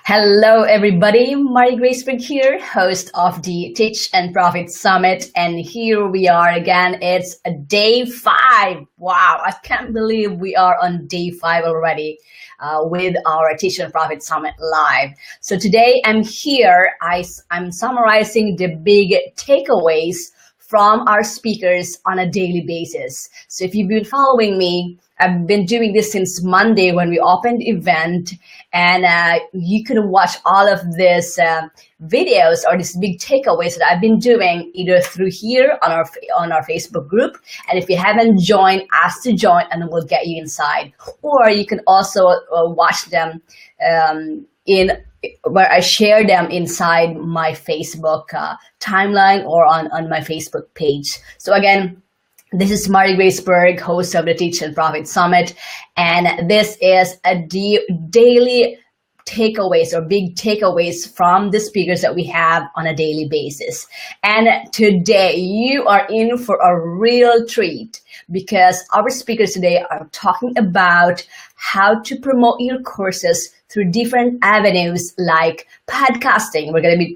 Hello, everybody. Mary Graceberg here, host of the Teach and Profit Summit. And here we are again. It's day 5. Wow, I can't believe we are on day 5 already with our Teach and Profit Summit live. So today I'm here. I'm summarizing the big takeaways from our speakers on a daily basis. So if you've been following me, I've been doing this since Monday when we opened the event, and you can watch all of these videos or these big takeaways that I've been doing either through here on our Facebook group, and if you haven't joined, ask to join and we'll get you inside. Or you can also watch them where I share them inside my Facebook timeline or on my Facebook page. So again, this is Mary Graceberg, host of the Teach and Profit Summit, and this is a daily takeaways or big takeaways from the speakers that we have on a daily basis. And today you are in for a real treat because our speakers today are talking about how to promote your courses through different avenues like podcasting. We're going to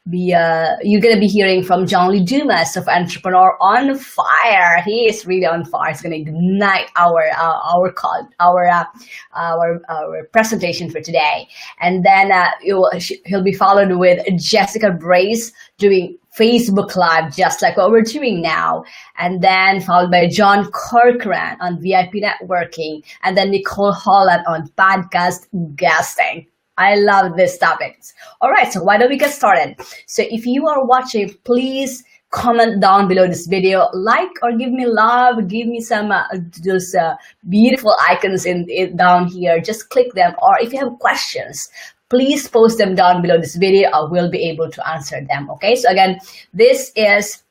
you're going to be hearing from John Lee Dumas of Entrepreneur on Fire. He is really on fire. He's going to ignite our presentation for today. And then he'll be followed with Jessica Brace doing Facebook Live, just like what we're doing now. And then followed by John Corcoran on VIP networking. And then Nicole Holland on podcast guesting. I love these topics. All right, so why don't we get started? So if you are watching, please comment down below this video, like or give me love, give me some those beautiful icons down here. Just click them. Or if you have questions, please post them down below this video. I will be able to answer them. Okay, so again, this is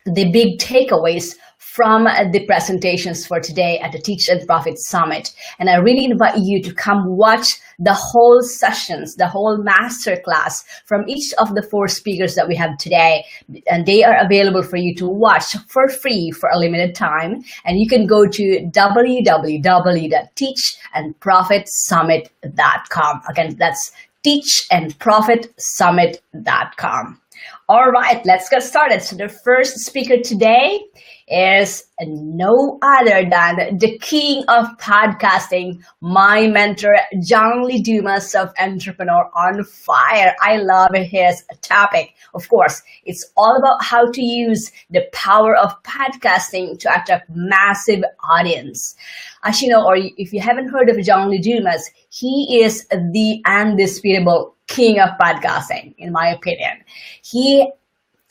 the big takeaways from the presentations for today at the Teach and Profit Summit. And I really invite you to come watch the whole sessions, the whole masterclass from each of the 4 speakers that we have today. And they are available for you to watch for free for a limited time. And you can go to www.teachandprofitsummit.com. Again, that's teachandprofitsummit.com. All right, let's get started. So the first speaker today is no other than the king of podcasting, my mentor, John Lee Dumas of Entrepreneur on Fire. I love his topic. Of course, it's all about how to use the power of podcasting to attract massive audience. As you know, or if you haven't heard of John Lee Dumas, he is the undisputable king of podcasting, in my opinion. He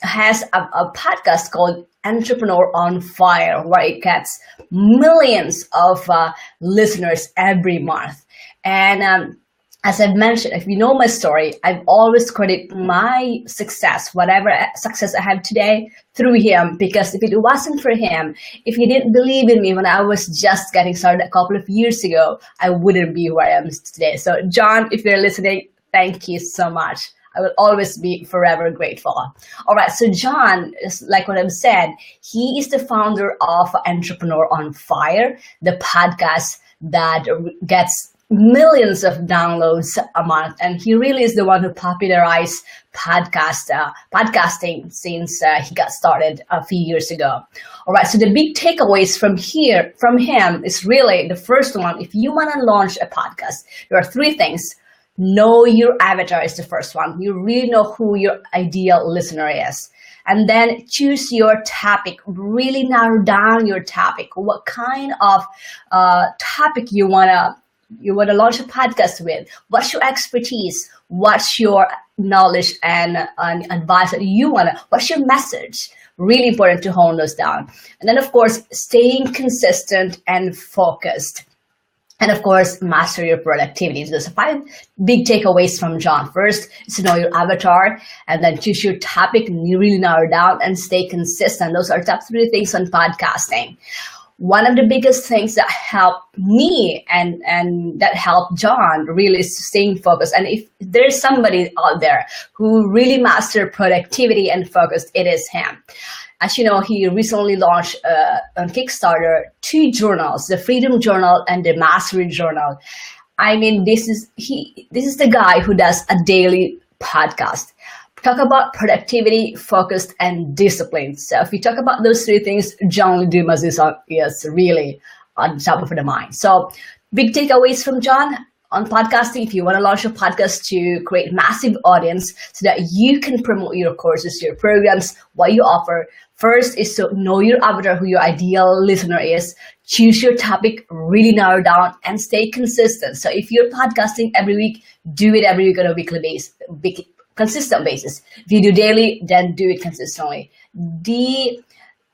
has a podcast called Entrepreneur on Fire, where it gets millions of listeners every month. And as I've mentioned, if you know my story, I've always credited my success, whatever success I have today, through him. Because if it wasn't for him, if he didn't believe in me when I was just getting started a couple of years ago, I wouldn't be where I am today. So John, if you're listening, thank you so much. I will always be forever grateful. All right, so John, like what I've said, he is the founder of Entrepreneur on Fire, the podcast that gets millions of downloads a month. And he really is the one who popularized podcasting since he got started a few years ago. All right, so the big takeaways from him is really the first one. If you want to launch a podcast, there are 3 things. Know your avatar is the first one. You really know who your ideal listener is. And then choose your topic. Really narrow down your topic. What kind of topic you wanna launch a podcast with? What's your expertise? What's your knowledge and advice that you wanna? What's your message? Really important to hone those down. And then of course, staying consistent and focused. And of course, master your productivity. So there's 5 big takeaways from John. First is to know your avatar, and then choose your topic and you really narrow down and stay consistent. Those are top 3 things on podcasting. One of the biggest things that helped me and that helped John really is staying focused. And if there's somebody out there who really mastered productivity and focus, it is him. As you know, he recently launched on Kickstarter 2 journals, the Freedom Journal and the Mastery Journal. I mean, this is the guy who does a daily podcast. Talk about productivity, focused, and discipline. So if we talk about those three things, John Dumas is really on top of the mind. So big takeaways from John on podcasting. If you want to launch a podcast to create massive audience so that you can promote your courses, your programs, what you offer, first is to know your avatar, who your ideal listener is. Choose your topic, really narrow down, and stay consistent. So if you're podcasting every week, do it every week on a weekly basis, consistent basis. If you do daily, then do it consistently. The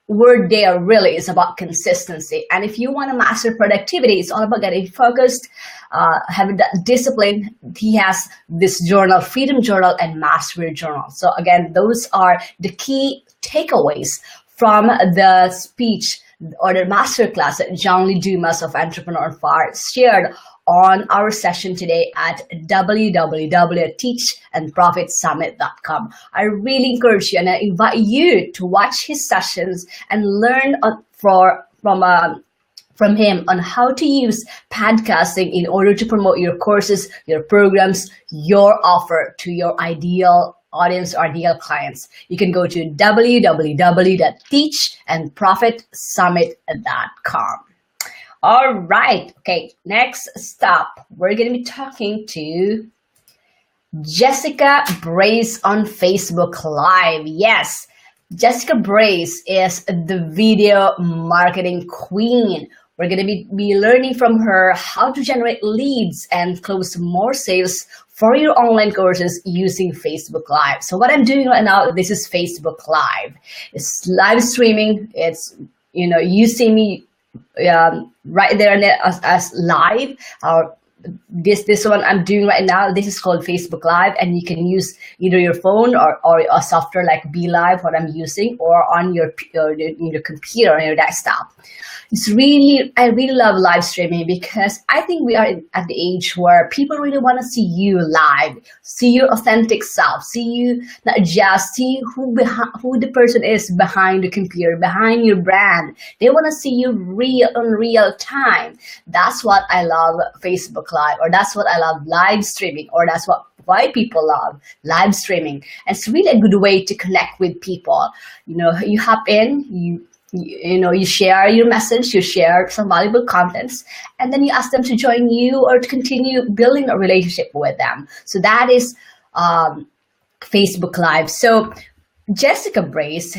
word there really is about consistency. And if you want to master productivity, it's all about getting focused, having that discipline. He has this journal, Freedom Journal and Mastery Journal. So again, those are the key takeaways from the speech or the masterclass that John Lee Dumas of Entrepreneur on Fire shared on our session today at www.teachandprofitsummit.com. I really encourage you and I invite you to watch his sessions and learn from him on how to use podcasting in order to promote your courses, your programs, your offer to your ideal audience or ideal clients. You can go to www.teachandprofitsummit.com. All right. Okay. Next stop, we're going to be talking to Jessica Brace on Facebook Live. Yes, Jessica Brace is the video marketing queen. We're going to be learning from her how to generate leads and close more sales for your online courses using Facebook Live. So what I'm doing right now, this is Facebook Live. It's live streaming. It's, you see me right there as live. This one I'm doing right now, this is called Facebook Live, and you can use either your phone or a software like Be Live, what I'm using, or on your computer, on your desktop. I really love live streaming because I think we are at the age where people really want to see you live, see your authentic self, see you, not just see who the person is behind the computer, behind your brand. They want to see you in real time. That's what I love Facebook Live, or that's what I love live streaming, or that's why people love live streaming. And it's really a good way to connect with people. You hop in, you share your message, you share some valuable contents, and then you ask them to join you or to continue building a relationship with them. So that is Facebook Live. So Jessica Brace,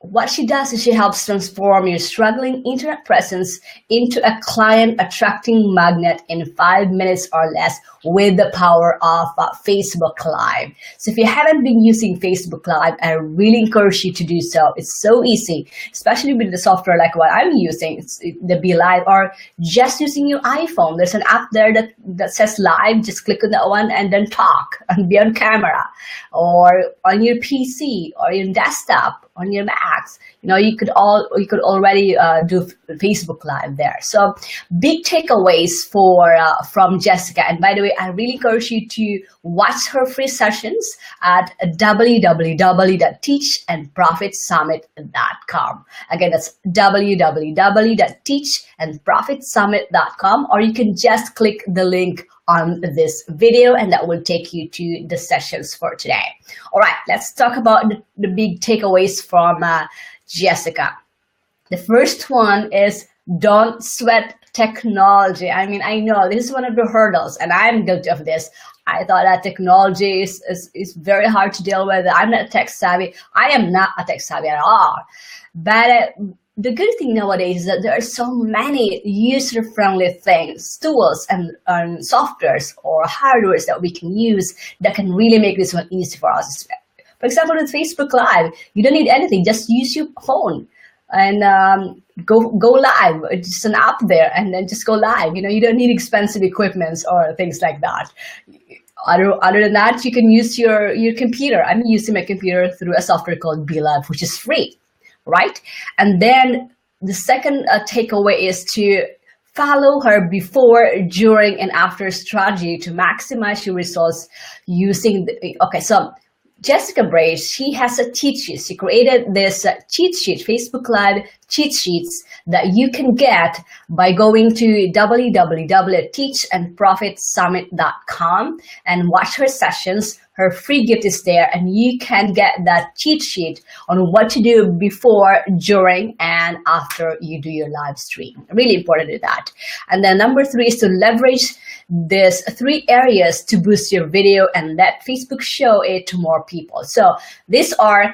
what she does is she helps transform your struggling internet presence into a client attracting magnet in 5 minutes or less with the power of Facebook Live. So if you haven't been using Facebook Live, I really encourage you to do so. It's so easy, especially with the software like what I'm using, the Be Live, or just using your iPhone. There's an app there that says live. Just click on that one and then talk and be on camera, or on your PC or your desktop, on your Macs. You could already do Facebook Live there. So big takeaways from Jessica. And by the way, I really encourage you to watch her free sessions at www.teachandprofitsummit.com. Again, that's www.teachandprofitsummit.com, or you can just click the link on this video and that will take you to the sessions for today. All right, let's talk about the big takeaways from Jessica. The first one is don't sweat technology. I mean, I know this is one of the hurdles, and I'm guilty of this. I thought that technology is very hard to deal with. I'm not tech savvy. I am not a tech savvy at all. But the good thing nowadays is that there are so many user-friendly things, tools and softwares or hardwares that we can use that can really make this one easy for us. For example, with Facebook Live, you don't need anything. Just use your phone and go live. It's just an app there, and then just go live. You don't need expensive equipments or things like that. Other than that, you can use your computer. I'm using my computer through a software called Be Live, which is free, right? And then the second takeaway is to follow her before, during, and after strategy to maximize your results using so Jessica Brace, she has a cheat sheet. She created this cheat sheet, Facebook Live cheat sheets that you can get by going to www.teachandprofitsummit.com and watch her sessions. Her free gift is there, and you can get that cheat sheet on what to do before, during, and after you do your live stream. Really important to do that. And then number 3 is to leverage these 3 areas to boost your video and let Facebook show it to more people. So these are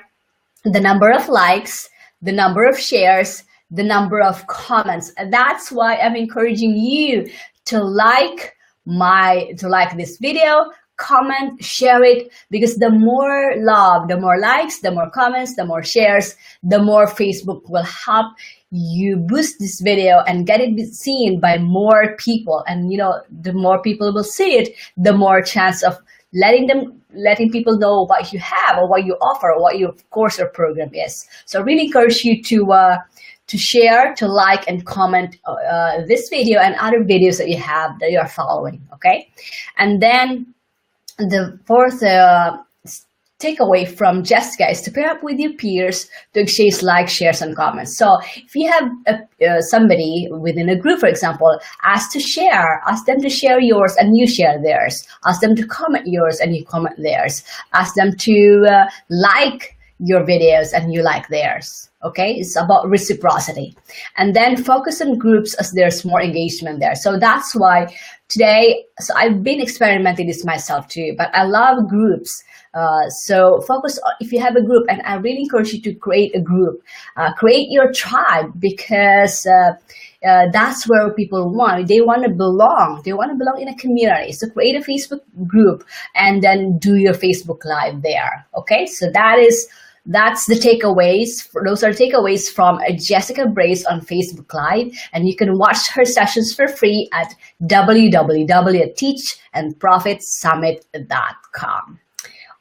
the number of likes, the number of shares, the number of comments. And that's why I'm encouraging you to like this video, comment, share it, because the more love, the more likes, the more comments, the more shares, the more Facebook will help you boost this video and get it seen by more people. And the more people will see it, the more chance of letting people know what you have or what you offer or what your course or program is. So I really encourage you to share, to like, and comment this video and other videos that you are following. Okay, and then the 4th takeaway from Jessica is to pair up with your peers to exchange likes, shares, and comments. So if you have somebody within a group, for example, ask them to share yours and you share theirs. Ask them to comment yours and you comment theirs. Ask them to like your videos and you like theirs. Okay, it's about reciprocity. And then focus on groups as there's more engagement there. So that's why today, so I've been experimenting this myself too, but I love groups. So focus on, if you have a group, and I really encourage you to create a group, create your tribe, because that's where people they want to belong. They want to belong in a community. So create a Facebook group and then do your Facebook Live there. Okay, so that's the takeaways. Those are takeaways from Jessica Brace on Facebook Live, and you can watch her sessions for free at www.teachandprofitsummit.com.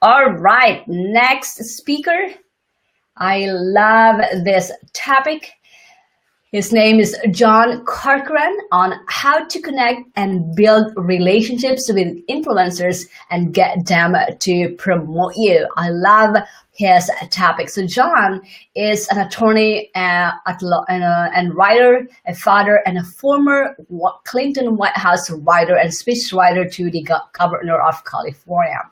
All right, next speaker. I love this topic. His name is John Corcoran, on how to connect and build relationships with influencers and get them to promote you. I love his topic. So John is an attorney and writer, a father, and a former Clinton White House writer and speechwriter to the governor of California.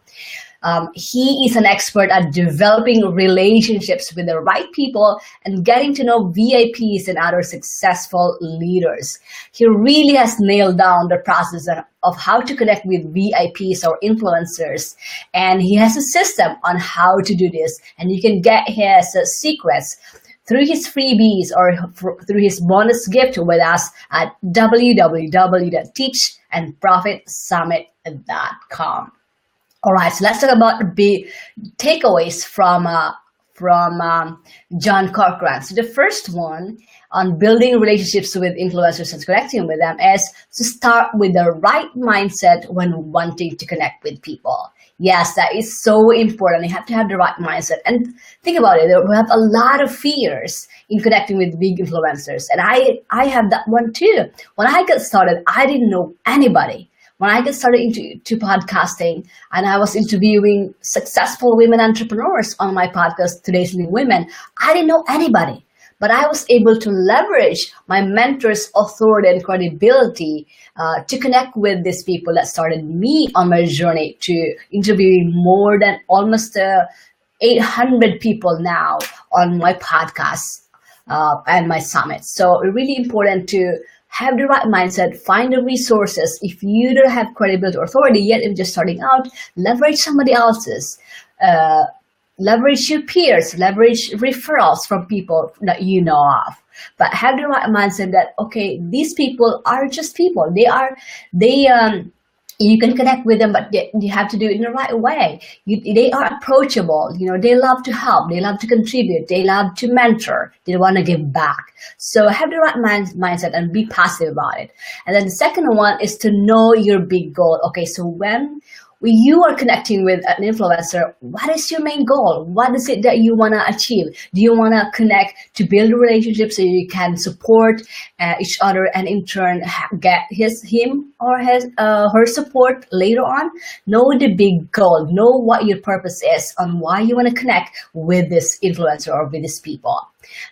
He is an expert at developing relationships with the right people and getting to know VIPs and other successful leaders. He really has nailed down the process of how to connect with VIPs or influencers, and he has a system on how to do this. And you can get his secrets through his freebies or through his bonus gift with us at www.teachandprofitsummit.com. All right, so let's talk about the takeaways from John Corcoran. So the first one on building relationships with influencers and connecting with them is to start with the right mindset when wanting to connect with people. Yes, that is so important. You have to have the right mindset. And think about it, we have a lot of fears in connecting with big influencers. And I have that one too. When I got started, I didn't know anybody. When I got started into podcasting and I was interviewing successful women entrepreneurs on my podcast, Today's Leading Women, I didn't know anybody, but I was able to leverage my mentor's authority and credibility to connect with these people that started me on my journey to interviewing more than almost 800 people now on my podcast and my summits. So it's really important to have the right mindset, find the resources. If you don't have credibility or authority yet, if you're just starting out, leverage somebody else's. Leverage your peers, leverage referrals from people that you know of. But have the right mindset that, okay, these people are just people. You can connect with them, but you have to do it in the right way. They are approachable. They love to help. They love to contribute. They love to mentor. They want to give back. So have the right mindset and be positive about it. And then the second one is to know your big goal. Okay, so when when you are connecting with an influencer, what is your main goal? What is it that you want to achieve? Do you want to connect to build relationships so you can support each other, and in turn get him or her support later on? Know the big goal. Know what your purpose is on why you want to connect with this influencer or with these people.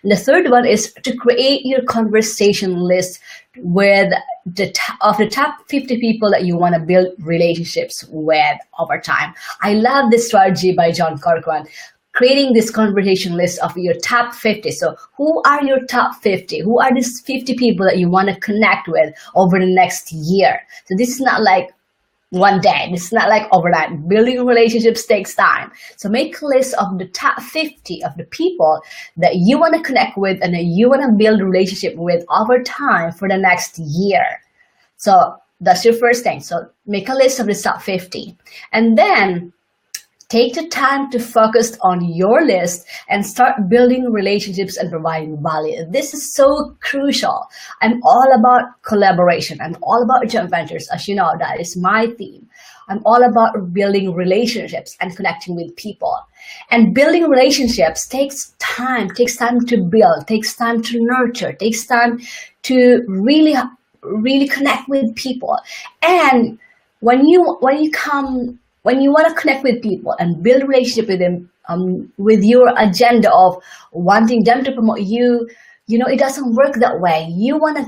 And the third one is to create your conversation list with the top 50 people that you want to build relationships with over time. I love this strategy by John Corcoran, creating this conversation list of your top 50. So who are your top 50? Who are these 50 people that you want to connect with over the next year? So this is not like one day. It's not like overnight. Building relationships takes time. So make a list of the top 50 of the people that you want to connect with and that you want to build a relationship with over time for the next year. So that's your first thing. So make a list of the top 50. And then take the time to focus on your list and start building relationships and providing value. This is so crucial. I'm all about collaboration. I'm all about joint ventures. As you know, that is my theme. I'm all about building relationships and connecting with people. And building relationships takes time to build, takes time to nurture, takes time to really connect with people. And when you want to connect with people and build a relationship with them, with your agenda of wanting them to promote you, it doesn't work that way. You want to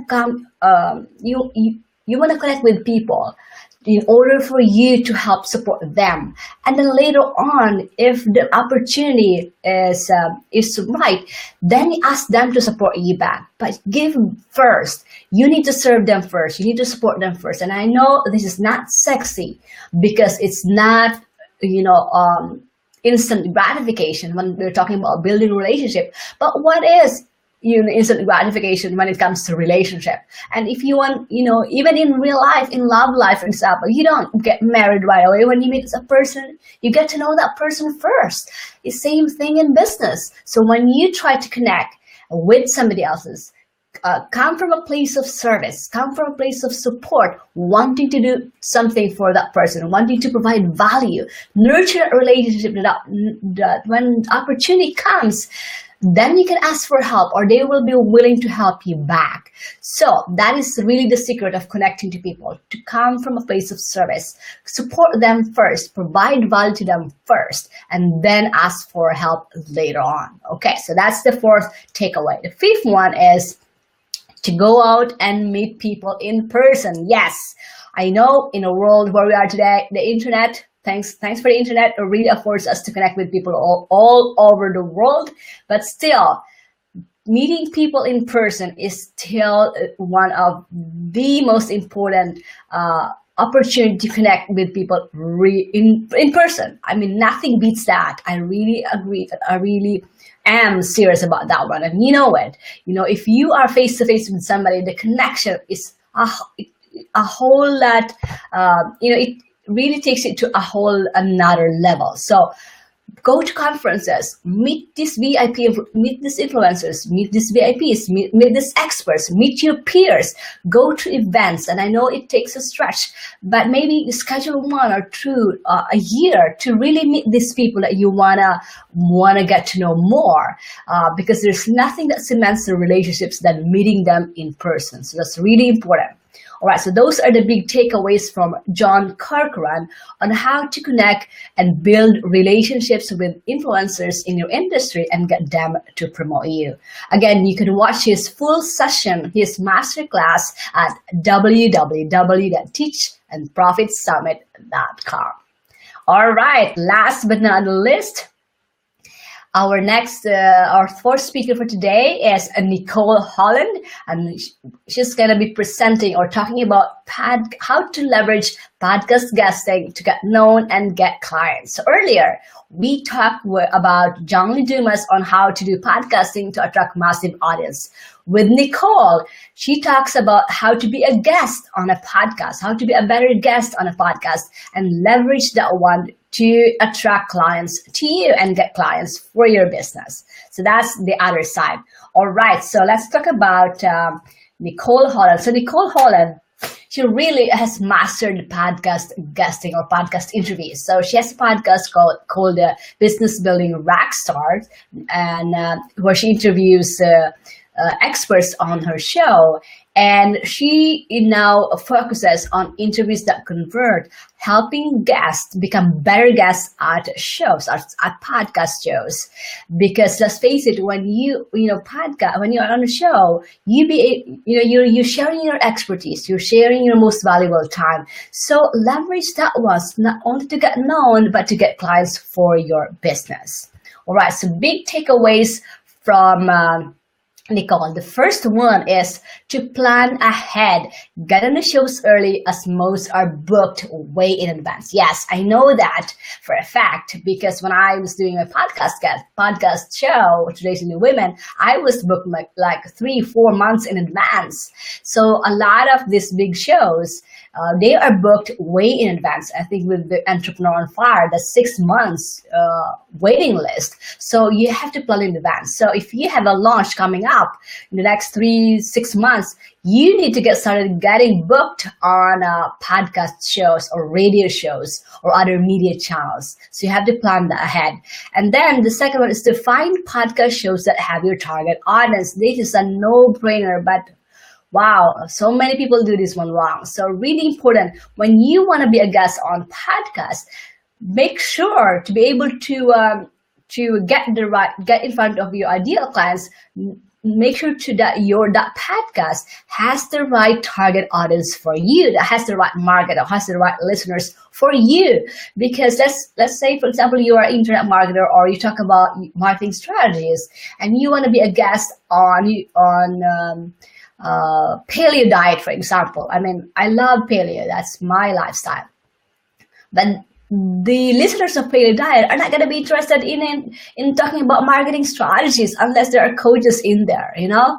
you want to connect with people in order for you to help support them. And then later on, if the opportunity is right, then you ask them to support you back. But give first. You need to serve them first. You need to support them first. And I know this is not sexy because it's not, instant gratification when we're talking about building a relationship. But what is instant gratification when it comes to relationship? And if you want, even in real life, in love life, for example, you don't get married right away. When you meet a person, you get to know that person first. The same thing in business. So when you try to connect with somebody else's, come from a place of service, come from a place of support, wanting to do something for that person, wanting to provide value, nurture a relationship that when opportunity comes, then you can ask for help or they will be willing to help you back. So that is really the secret of connecting to people, to come from a place of service, support them first, provide value to them first, and then ask for help later on. Okay, so that's the fourth takeaway. The fifth one is to go out and meet people in person. Yes, I know in a world where we are today, the internet, thanks for the internet, it really affords us to connect with people all over the world. But still, meeting people in person is still one of the most important opportunity to connect with people in person. I mean, nothing beats that. I really agree that I really am serious about that one. And you know it. If you are face to face with somebody, the connection is a whole lot, it really takes it to a whole another level. So go to conferences, meet these influencers, meet these VIPs, meet these experts, meet your peers, go to events. And I know it takes a stretch, but maybe schedule 1 or 2 a year to really meet these people that you wanna get to know more, because there's nothing that cements the relationships than meeting them in person. So that's really important. All right, so those are the big takeaways from John Corcoran on how to connect and build relationships with influencers in your industry and get them to promote you. Again, you can watch his full session, his masterclass at www.teachandprofitsummit.com. All right, last but not least, our fourth speaker for today is Nicole Holland, and she's going to be presenting or talking about how to leverage podcast guesting to get known and get clients. So earlier, we talked about John Lee Dumas on how to do podcasting to attract massive audience. With Nicole, she talks about how to be a guest on a podcast, how to be a better guest on a podcast, and leverage that one to attract clients to you and get clients for your business. So that's the other side. All right, so let's talk about Nicole Holland. So Nicole Holland, she really has mastered podcast guesting or podcast interviews. So she has a podcast called Business Building Rockstar, and where she interviews experts on her show. And she now focuses on interviews that convert, helping guests become better guests at shows, at podcast shows. Because let's face it, when when you're on a show, you're sharing your expertise, you're sharing your most valuable time. So leverage that once, not only to get known, but to get clients for your business. All right. So big takeaways from Nicole. The first one is to plan ahead. Get on the shows early, as most are booked way in advance. Yes, I know that for a fact, because when I was doing my podcast show, Today's New Women, I was booked like 3-4 months in advance. So a lot of these big shows, they are booked way in advance. I think with the Entrepreneur on Fire, the 6 months waiting list. So you have to plan in advance. So if you have a launch coming up in the next 3-6 months, you need to get started getting booked on podcast shows or radio shows or other media channels. So you have to plan that ahead. And then the second one is to find podcast shows that have your target audience. This is a no-brainer, but wow, so many people do this one wrong. So really important, when you want to be a guest on podcast, make sure to be able to get in front of your ideal clients. Make sure that podcast has the right target audience for you, that has the right market, or has the right listeners for you. Because let's say, for example, you are an internet marketer, or you talk about marketing strategies, and you want to be a guest on paleo diet, for example. I mean, I love paleo. That's my lifestyle. But the listeners of Paleo Diet are not going to be interested in talking about marketing strategies unless there are coaches in there,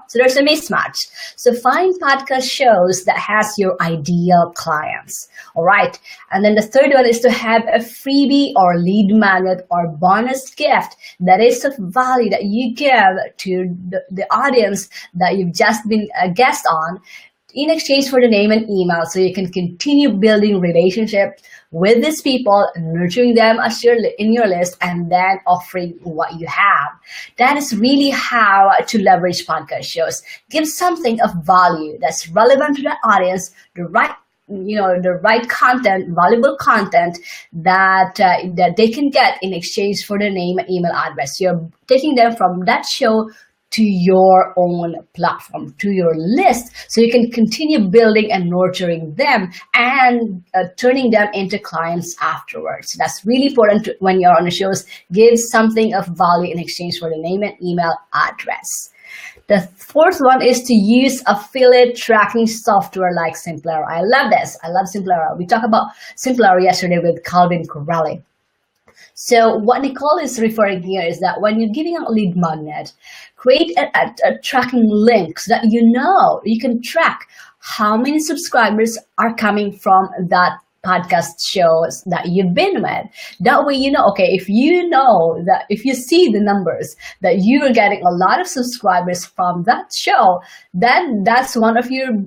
So there's a mismatch. So find podcast shows that has your ideal clients. All right. And then the third one is to have a freebie or lead magnet or bonus gift that is of value that you give to the audience that you've just been a guest on, in exchange for the name and email, so you can continue building relationships with these people, nurturing them as in your list, and then offering what you have. That is really how to leverage podcast shows. Give something of value that's relevant to the audience, the right content, valuable content that they can get in exchange for the name and email address. You're taking them from that show to your own platform, to your list, so you can continue building and nurturing them and turning them into clients afterwards. That's really important when you're on the shows. Give something of value in exchange for the name and email address. The fourth one is to use affiliate tracking software like Simplero. I love this. I love Simplero. We talked about Simplero yesterday with Calvin Corelli. So what Nicole is referring here is that when you're giving out lead magnet, create a tracking link so that you can track how many subscribers are coming from that podcast shows that you've been with. That way, if you see the numbers that you are getting a lot of subscribers from that show, then that's one of your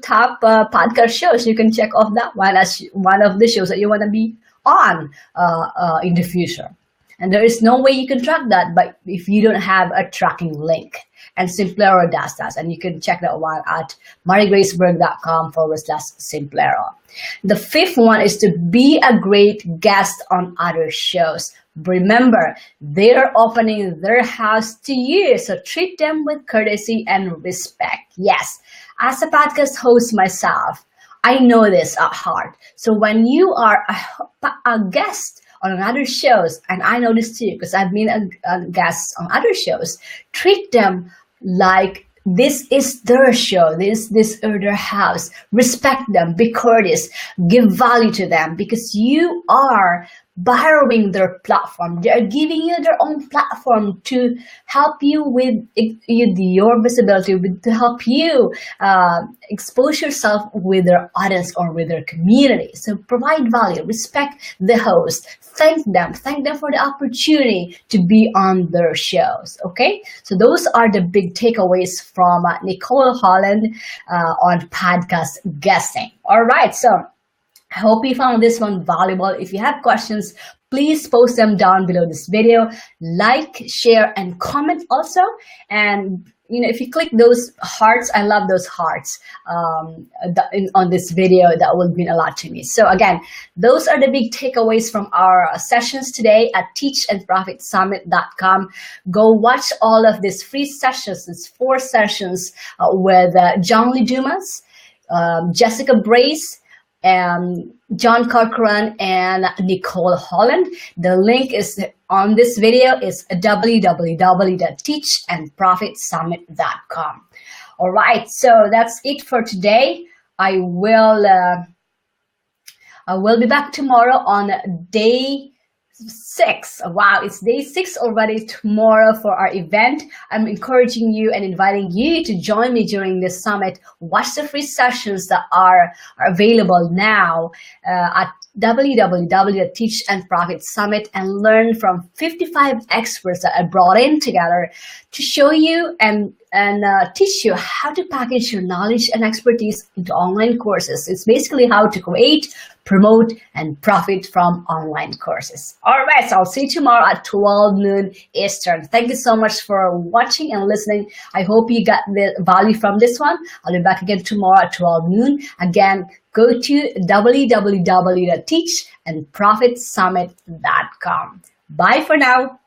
top podcast shows. You can check off that one as one of the shows that you want to be on in the future. And there is no way you can track that, but if you don't have a tracking link. And Simplero does that. And you can check that one at marigraceberg.com/Simplero. The fifth one is to be a great guest on other shows. Remember, they're opening their house to you, so treat them with courtesy and respect. Yes, as a podcast host myself, I know this at heart. So when you are a guest on other shows, and I know this too because I've been a guest on other shows, treat them like this is their show, this is their house. Respect them, be courteous, give value to them, because you are borrowing their platform. They are giving you their own platform to help you with your visibility, to help you expose yourself with their audience or with their community. So provide value, respect the host, thank them for the opportunity to be on their shows. Okay, so those are the big takeaways from Nicole Holland on podcast guesting. All right, so I hope you found this one valuable. If you have questions, please post them down below this video. Like, share, and comment also. And if you click those hearts, I love those hearts on this video. That will mean a lot to me. So again, those are the big takeaways from our sessions today at teachandprofitsummit.com. Go watch all of these free sessions. It's 4 sessions with John Lee Dumas, Jessica Brace, John Corcoran, and Nicole Holland. The link is on this video is www.teachandprofitsummit.com. All right, so that's it for today. I will be back tomorrow on day 6. Wow, it's day 6 already tomorrow for our event. I'm encouraging you and inviting you to join me during this summit. Watch the free sessions that are available now at www.teachandprofitsummit and learn from 55 experts that I brought in together to show you and teach you how to package your knowledge and expertise into online courses. It's basically how to create, promote, and profit from online courses. All right, so I'll see you tomorrow at 12 noon Eastern. Thank you so much for watching and listening. I hope you got the value from this one. I'll be back again tomorrow at 12 noon. Again, go to www.teachandprofitsummit.com. Bye for now.